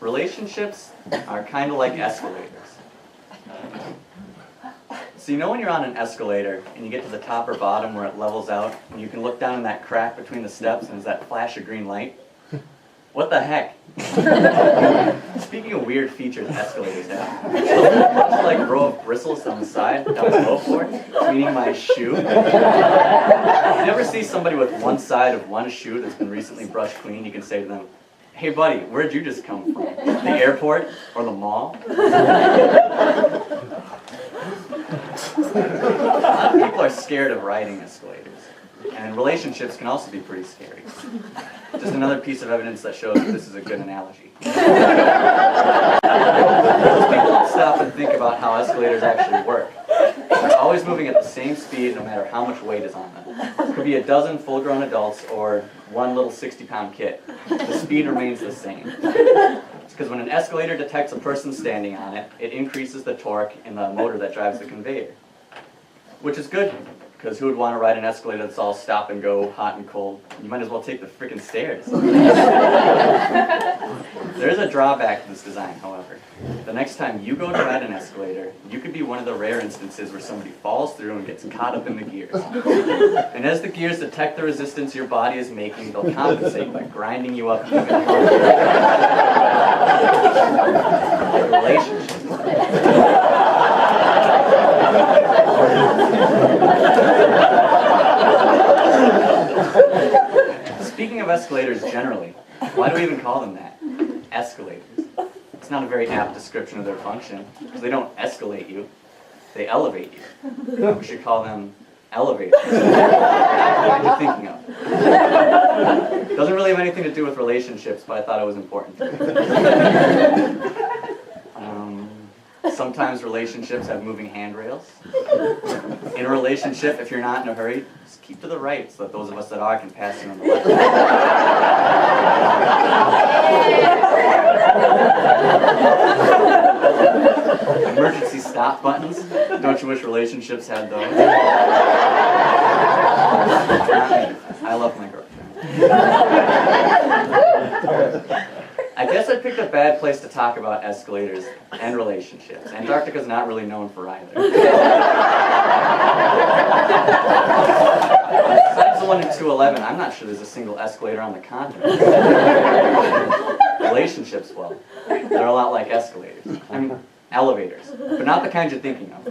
Relationships are kind of like escalators. So you know when you're on an escalator and you get to the top or bottom where it levels out and you can look down in that crack between the steps and there's that flash of green light? What the heck? Speaking of weird features escalators have, much like a row of bristles on the side that was low for, cleaning my shoe. You ever see somebody with one side of one shoe that's been recently brushed clean, you can say to them, "Hey buddy, where'd you just come from? The airport or the mall?" People are scared of riding escalators, and relationships can also be pretty scary. Just another piece of evidence that shows that this is a good analogy. People don't stop and think about how escalators actually work. They're always moving at the same speed no matter how much weight is on them. It could be a dozen full-grown adults or one little 60-pound kid. The speed remains the same. It's because when an escalator detects a person standing on it, it increases the torque in the motor that drives the conveyor. Which is good, because who would want to ride an escalator that's all stop and go, hot and cold? You might as well take the freaking stairs. There is a drawback to this design, however. The next time you go to ride an escalator, you could be one of the rare instances where somebody falls through and gets caught up in the gears. And as the gears detect the resistance your body is making, they'll compensate by grinding you up even harder. Like a relationship. Speaking of escalators generally, why do we even call them that? Escalators. It's not a very apt description of their function, because they don't escalate you, they elevate you. We should call them elevators. What are you thinking of? Doesn't really have anything to do with relationships, but I thought it was important. Sometimes relationships have moving handrails. In a relationship, if you're not in a hurry, just keep to the right so that those of us that are can pass you on the left. Emergency stop buttons. Don't you wish relationships had those? I love my girlfriend. I guess I picked a bad place to talk about escalators and relationships. Antarctica's not really known for either. Besides the one in 211, I'm not sure there's a single escalator on the continent. Relationships, well, they're a lot like escalators. I mean, elevators, but not the kind you're thinking of.